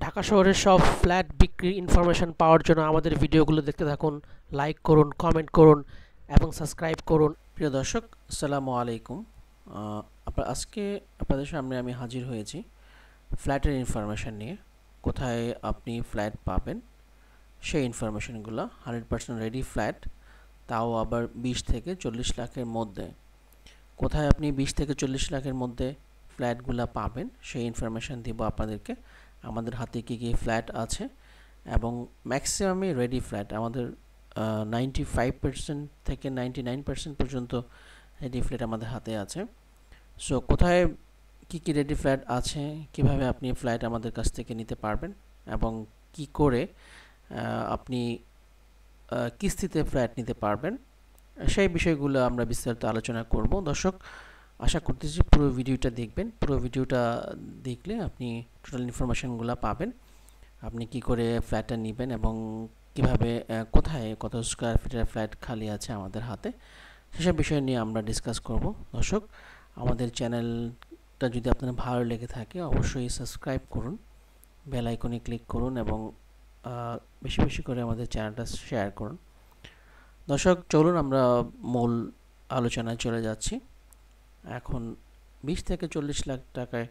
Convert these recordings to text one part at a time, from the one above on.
ঢাকা শহরের সব ফ্ল্যাট বিক্রির ইনফরমেশন পাওয়ার জন্য আমাদের ভিডিওগুলো দেখতে থাকুন, লাইক করুন, কমেন্ট করুন এবং সাবস্ক্রাইব করুন। প্রিয় দর্শক, আসসালামু আলাইকুম। আজকে আপনাদের সামনে আমি হাজির হয়েছি ফ্ল্যাটের ইনফরমেশন নিয়ে। কোথায় আপনি ফ্ল্যাট পাবেন সেই ইনফরমেশনগুলো, 100% রেডি ফ্ল্যাট, তাও আবার 20 থেকে 40 লাখের মধ্যে। কোথায় আপনি 20 থেকে 40 লাখের মধ্যে ফ্ল্যাটগুলো পাবেন সেই ইনফরমেশন দিব আপনাদেরকে। আমাদের হাতে কী কী ফ্ল্যাট আছে এবং ম্যাক্সিমামই রেডি ফ্ল্যাট। আমাদের 95% থেকে 99% পর্যন্ত রেডি ফ্ল্যাট আমাদের হাতে আছে। সো কোথায় কী কী রেডি ফ্ল্যাট আছে, কিভাবে আপনি ফ্ল্যাট আমাদের কাছ থেকে নিতে পারবেন এবং কি করে আপনি কিস্তিতে ফ্ল্যাট নিতে পারবেন, সেই বিষয়গুলো আমরা বিস্তারিত আলোচনা করব। দর্শক, আশা করতেছি পুরো ভিডিওটা দেখবেন। পুরো ভিডিওটা দেখলে আপনি টোটাল ইনফরমেশনগুলো পাবেন। আপনি কি করে ফ্ল্যাটটা নেবেন এবং কিভাবে কোথায় কত স্কোয়ার ফিটের ফ্ল্যাট খালি আছে আমাদের হাতে, সেসব বিষয় নিয়ে আমরা ডিসকাস করব। দর্শক, আমাদের চ্যানেলটা যদি আপনার ভালো লেগে থাকে অবশ্যই সাবস্ক্রাইব করুন, বেল আইকনে ক্লিক করুন এবং বেশি বেশি করে আমাদের চ্যানেলটা শেয়ার করুন। দর্শক, চলুন আমরা মূল আলোচনায় চলে যাচ্ছি। এখন 20 থেকে 40 লাখ টাকায়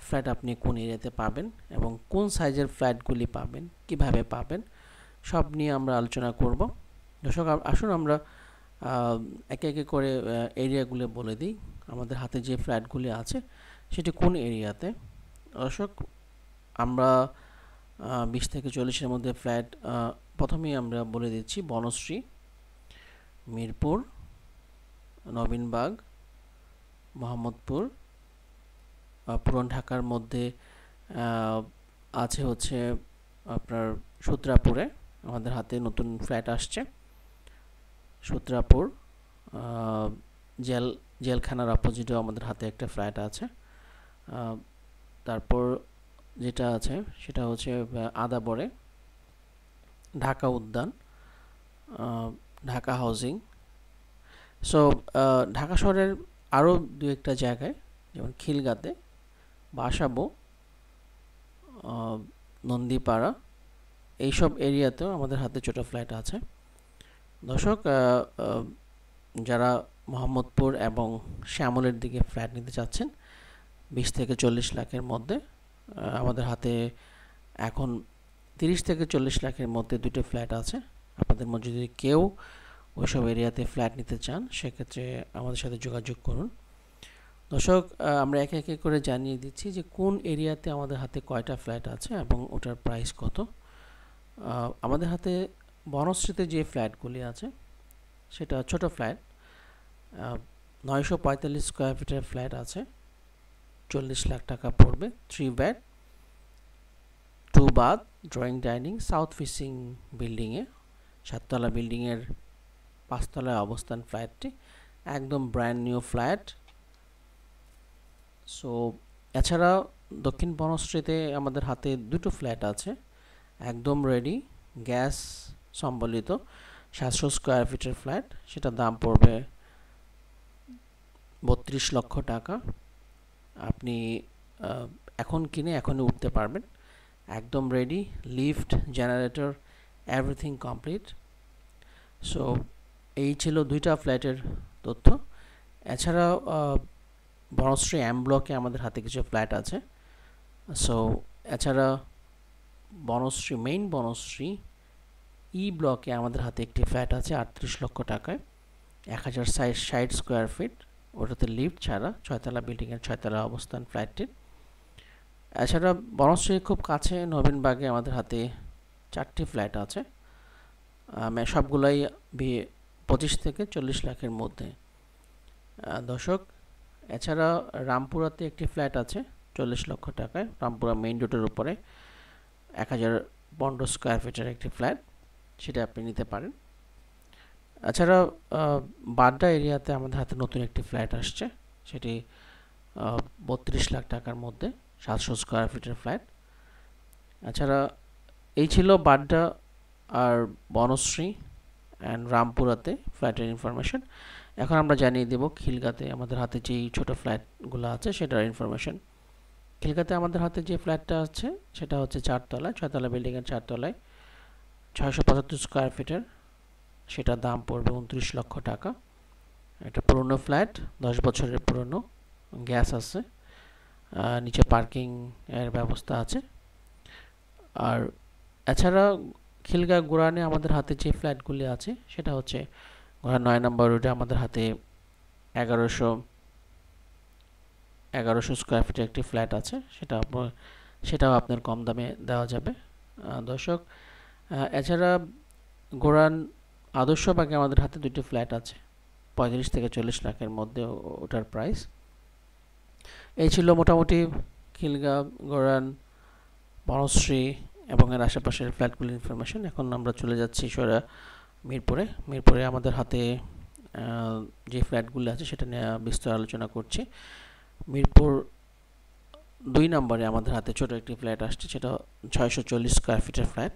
ফ্ল্যাট আপনি কোন এরিয়াতে পাবেন এবং কোন সাইজের ফ্ল্যাটগুলি পাবেন, কিভাবে পাবেন, সব নিয়ে আমরা আলোচনা করব। দর্শক, আসুন আমরা একে একে করে এরিয়াগুলো বলে দিই। আমাদের হাতে যে ফ্ল্যাটগুলি আছে সেটি কোন এরিয়াতে। দর্শক, আমরা 20 থেকে 40-এর মধ্যে ফ্ল্যাট প্রথমেই আমরা বলে দিচ্ছি বনশ্রী, মিরপুর, নবীনবাগ, মোহাম্মদপুর। পুরান ঢাকার মধ্যে আছে হচ্ছে আপনার সূত্রাপুরে আমাদের হাতে নতুন ফ্ল্যাট আসছে। সূত্রাপুর জেলখানার অপোজিটেও আমাদের হাতে একটা ফ্ল্যাট আছে। তারপর যেটা আছে সেটা হচ্ছে আদাবরে, ঢাকা উদ্যান, ঢাকা হাউজিং। সো ঢাকা শহরের আরও দু একটা জায়গায়, যেমন খিলগাতে, বাসাবো, নন্দীপাড়া, এইসব এরিয়াতেও আমাদের হাতে ছোটো ফ্ল্যাট আছে। দর্শক, যারা মোহাম্মদপুর এবং শ্যামলের দিকে ফ্ল্যাট নিতে চাচ্ছেন 20 থেকে 40 লাখের মধ্যে, আমাদের হাতে এখন 30 থেকে 40 লাখের মধ্যে দুটো ফ্ল্যাট আছে। আপনাদের মধ্যে যদি কেউ ওইসব এরিয়াতে ফ্ল্যাট নিতে চান সেক্ষেত্রে আমাদের সাথে যোগাযোগ করুন। দর্শক, আমরা একে একে করে জানিয়ে দিচ্ছি যে কোন এরিয়াতে আমাদের হাতে কয়টা ফ্ল্যাট আছে এবং ওটার প্রাইস কত। আমাদের হাতে বনশ্রীতে যে ফ্ল্যাটগুলি আছে সেটা ছোট ফ্ল্যাট, 945 স্কোয়ার ফিটের ফ্ল্যাট আছে, 40 লাখ টাকা পড়বে। 3 bed, 2 bath, drawing dining, south facing বিল্ডিংয়ে, 7তলা বিল্ডিংয়ের 5তলায় অবস্থান ফ্ল্যাটটি, একদম ব্র্যান্ড নিউ ফ্ল্যাট। সো এছাড়া দক্ষিণ বনশ্রীতে আমাদের হাতে দুটো ফ্ল্যাট আছে, একদম রেডি, গ্যাস সম্বলিত, 700 স্কোয়ার ফিটের ফ্ল্যাট। সেটার দাম পড়বে 32 লক্ষ টাকা। আপনি এখন কিনে এখনই উঠতে পারবেন, একদম ready, lift, generator, everything complete. So এই ছিল দুইটা ফ্ল্যাটের তথ্য। এছাড়া বনশ্রী এম ব্লকে আমাদের হাতে কিছু ফ্ল্যাট আছে। সো এছাড়া মেইন বনশ্রী ই ব্লকে আমাদের হাতে একটি ফ্ল্যাট আছে 38 লক্ষ টাকায়, 1060 স্কোয়ার ফিট, ওটাতে লিফট ছাড়া, 6তলা বিল্ডিংয়ের 6তলা অবস্থান ফ্ল্যাটটির। এছাড়া বনশ্রীর খুব কাছে নবীনবাগে আমাদের হাতে 4টি ফ্ল্যাট আছে, সবগুলাই 25 থেকে 40 লাখের মধ্যে। দর্শক, এছাড়া রামপুরাতে একটি ফ্ল্যাট আছে 40 লক্ষ টাকায়, রামপুরা মেইন রোডের উপরে, 1015 স্কোয়ার ফিটের একটি ফ্ল্যাট, সেটা আপনি নিতে পারেন। এছাড়া বাড্ডা এরিয়াতে আমাদের হাতে নতুন একটি ফ্ল্যাট আসছে, সেটি 32 লাখ টাকার মধ্যে, 700 স্কোয়ার ফিটের ফ্ল্যাট। এছাড়া এই ছিল বাড্ডা আর বনশ্রী অ্যান্ড রামপুরাতে ফ্ল্যাটের ইনফরমেশন। এখন আমরা জানিয়ে দেব খিলগাতে আমাদের হাতে যেই ছোটো ফ্ল্যাটগুলো আছে সেটার ইনফরমেশন। খিলগাতে আমাদের হাতে যে ফ্ল্যাটটা আছে সেটা হচ্ছে 4 তলায়, 6 তলা বিল্ডিং এর 4 তলায় 675 স্কয়ার ফিটের। সেটার দাম পড়বে 29 লক্ষ টাকা। এটা পুরনো ফ্ল্যাট, 10 বছরের পুরনো, গ্যাস আছে, নিচে পার্কিং এর ব্যবস্থা আছে। আর এছাড়া খিলগা গোরানে আমাদের হাতে যে ফ্ল্যাটগুলি আছে সেটা হচ্ছে গোরান 9 নম্বর রোডে আমাদের হাতে 1100 স্কয়ার ফিটের একটি ফ্ল্যাট আছে। সেটাও আপনার কম দামে দেওয়া যাবে। দর্শক, এছাড়া গোরান আদর্শবাগে আমাদের হাতে দুটি ফ্ল্যাট আছে 35 থেকে 40 লাখের মধ্যে ওটার প্রাইস। এই ছিল মোটামুটি খিলগা, গোরান, বনশ্রী এবং এর আশেপাশের ফ্ল্যাটগুলির ইনফরমেশন। এখন আমরা চলে যাচ্ছি মিরপুরে আমাদের হাতে যে ফ্ল্যাটগুলি আছে সেটা নিয়ে বিস্তার আলোচনা করছি। মিরপুর 2 নম্বরে আমাদের হাতে ছোট একটি ফ্ল্যাট আসছে, সেটা 640 স্কয়ার ফিটের ফ্ল্যাট।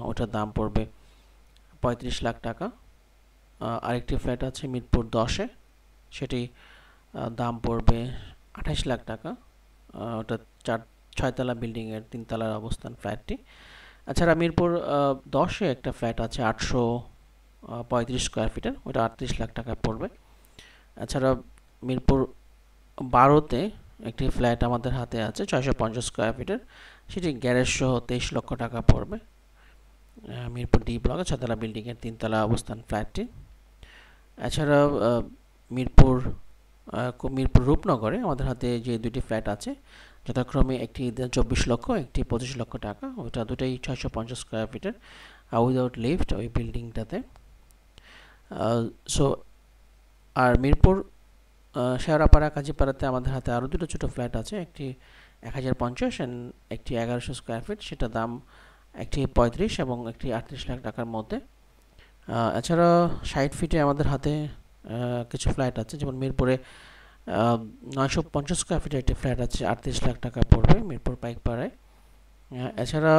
ওটার দাম পড়বে 35 লাখ টাকা। আরেকটি ফ্ল্যাট আছে মিরপুর 10-এ, সেটি দাম পড়বে 28 লাখ টাকা। ওটা 6 তলা বিল্ডিং এর 3 তলার অবস্থান ফ্ল্যাটটি। এছাড়া মিরপুর 10-এ একটা ফ্ল্যাট আছে 835 স্কয়ার ফিটের, ওটা 38 লাখ টাকা পড়বে। এছাড়া মিরপুর 12-তে একটি ফ্ল্যাট আমাদের হাতে আছে 650 স্কয়ার ফিটের, সেটি গ্যারেজ সহ 23 লক্ষ টাকা পড়বে। মিরপুর ডি ব্লকে 6 তলা বিল্ডিং এর 3 তলা অবস্থান ফ্ল্যাটটি। এছাড়া মিরপুর রূপনগরে আমাদের হাতে যে দুটি ফ্ল্যাট আছে, যথাক্রমে একটি 24 লক্ষ, একটি 25 লক্ষ টাকা। ওটা দুটোই 650 স্কয়ার ফিটের, উইদাউট লিফট ওই বিল্ডিংটাতে। সো আর মিরপুর শেওড়াপাড়া, কাজীপাড়াতে আমাদের হাতে আরও দুটো ছোটো ফ্ল্যাট আছে, একটি 1050 অ্যান্ড একটি 1100 স্কয়ার ফিট। সেটা দাম একটি 35 এবং একটি 38 লাখ টাকার মধ্যে। এছাড়া 60 ফিটে আমাদের হাতে কিছু ফ্ল্যাট আছে, যেমন মিরপুরে 950 স্কয়ার ফিটের একটি ফ্ল্যাট আছে, 38 লাখ টাকা পড়বে মিরপুর পাইকপাড়ায়। এছাড়া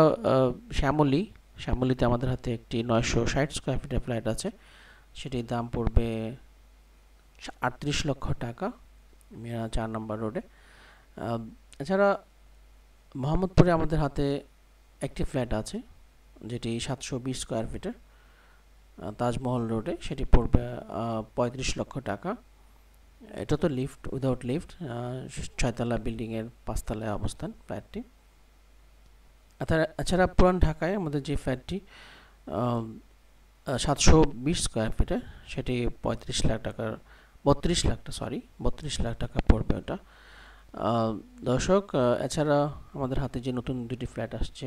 শ্যামলীতে আমাদের হাতে একটি 960 স্কয়ার ফিটের ফ্ল্যাট আছে, সেটির দাম পড়বে 38 লক্ষ টাকা 4 নম্বর রোডে। এছাড়া মোহাম্মদপুরে আমাদের হাতে একটি ফ্ল্যাট আছে যেটি 720 স্কয়ার ফিটের, তাজমহল রোডে, সেটি পড়বে 35 লক্ষ টাকা। এটা তো উইদাউট লিফট, 6 তলা বিল্ডিং এর 5 তলায় অবস্থান ফ্ল্যাটটি। এছাড়া পুরান ঢাকায় আমাদের যে ফ্ল্যাটটি 720 স্কয়ার ফিটের, সেটি 32 লাখ টাকা পড়বে ওটা। দর্শক, এছাড়া আমাদের হাতে যে নতুন দুটি ফ্ল্যাট আসছে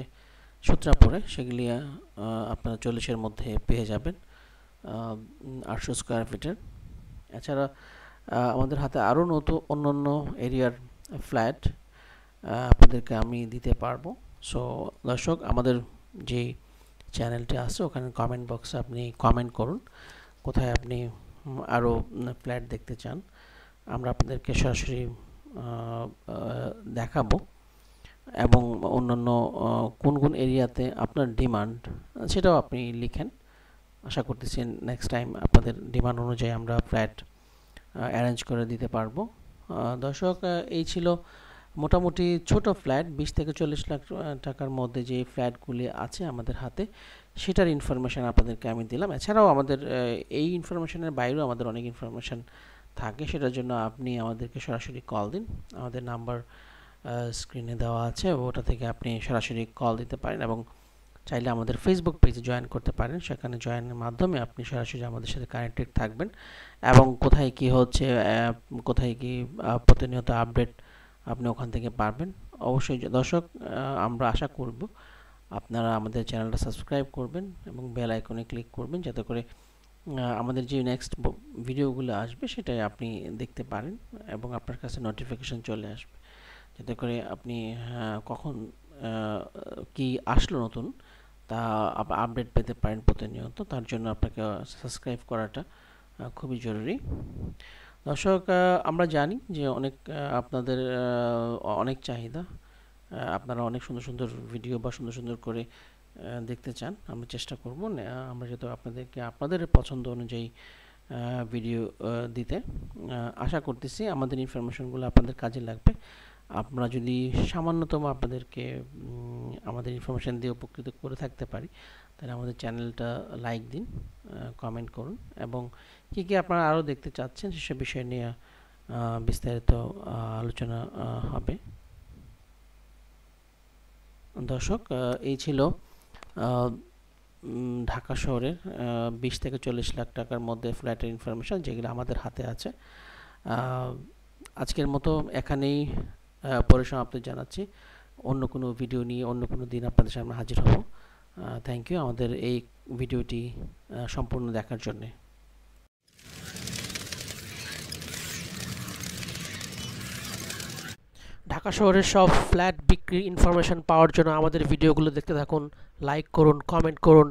সূত্রাপুরে, সেগুলি আপনারা 40-এর মধ্যে পেয়ে যাবেন, 800 স্কয়ার ফিটের। এছাড়া আমাদের হাতে আরও অন্যান্য এরিয়ার ফ্ল্যাট আপনাদেরকে আমি দিতে পারবো। সো দর্শক, আমাদের যে চ্যানেলটি আছে ওখানে কমেন্ট বক্সে আপনি কমেন্ট করুন কোথায় আপনি আরও ফ্ল্যাট দেখতে চান, আমরা আপনাদেরকে সরাসরি দেখাবো। এবং অন্যান্য কোন এরিয়াতে আপনার ডিমান্ড সেটাও আপনি লিখেন। আশা করতেছি নেক্সট টাইম আপনাদের ডিমান্ড অনুযায়ী আমরা ফ্ল্যাট অ্যারেঞ্জ করে দিতে পারবো। দর্শক, এই ছিল মোটামুটি ছোট ফ্ল্যাট 20 থেকে 40 লাখ টাকার মধ্যে যে ফ্ল্যাটগুলি আছে আমাদের হাতে, সেটার ইনফরমেশান আপনাদেরকে আমি দিলাম। এছাড়াও আমাদের এই ইনফরমেশনের বাইরেও আমাদের অনেক ইনফরমেশান থাকে, সেটার জন্য আপনি আমাদেরকে সরাসরি কল দিন। আমাদের নাম্বার স্ক্রিনে দেওয়া আছে, ওটা থেকে আপনি সরাসরি কল দিতে পারেন এবং চাইলে আমাদের ফেসবুক পেজে জয়েন করতে পারেন। সেখানে জয়েনের মাধ্যমে আপনি সরাসরি আমাদের সাথে কানেক্টেড থাকবেন এবং কোথায় কি হচ্ছে, কোথায় কি প্রতিনিয়ত আপডেট আপনি ওখান থেকে পারবেন। অবশ্যই দর্শক, আমরা আশা করব আপনারা আমাদের চ্যানেলটা সাবস্ক্রাইব করবেন এবং বেল আইকনে ক্লিক করবেন, যাতে করে আমাদের যে নেক্সট ভিডিওগুলো আসবে সেটাই আপনি দেখতে পারেন এবং আপনার কাছে নোটিফিকেশন চলে আসবে, যাতে করে আপনি কখন কি আসলো নতুন তা আপডেট পেতে পারেন প্রতিনিয়ত। তার জন্য আপনাকে সাবস্ক্রাইব করাটা খুবই জরুরি। দর্শক, আমরা জানি যে আপনাদের অনেক চাহিদা, আপনারা অনেক সুন্দর সুন্দর ভিডিও বা সুন্দর সুন্দর করে দেখতে চান। আমরা চেষ্টা করব আমরা যেহেতু আপনাদেরকে আপনাদের পছন্দ অনুযায়ী ভিডিও দিতে। আশা করতেছি আমাদের ইনফরমেশনগুলো আপনাদের কাজে লাগবে। আমরা যদি সামান্যতম আপনাদেরকে আমাদের ইনফরমেশান দিয়ে উপকৃত করে থাকতে পারি, তাহলে আমাদের চ্যানেলটা লাইক দিন, কমেন্ট করুন, এবং কী কী আপনারা আরও দেখতে চাচ্ছেন সেসব বিষয় নিয়ে বিস্তারিত আলোচনা হবে। দর্শক, এই ছিল ঢাকা শহরের 20 থেকে 40 লাখ টাকার মধ্যে ফ্ল্যাটের ইনফরমেশান, যেগুলো আমাদের হাতে আছে। আজকের মতো এখানেই পরিসমাপ্তি জানাচ্ছি। অন্য কোনো ভিডিও নিয়ে অন্য কোনো দিন আপনাদের সামনে হাজির হব। থ্যাংক ইউ আমাদের এই ভিডিওটি সম্পূর্ণ দেখার জন্যে। ঢাকা শহরের সব ফ্ল্যাট বিক্রির ইনফরমেশন পাওয়ার জন্য আমাদের ভিডিওগুলো দেখতে থাকুন, লাইক করুন, কমেন্ট করুন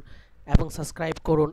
এবং সাবস্ক্রাইব করুন।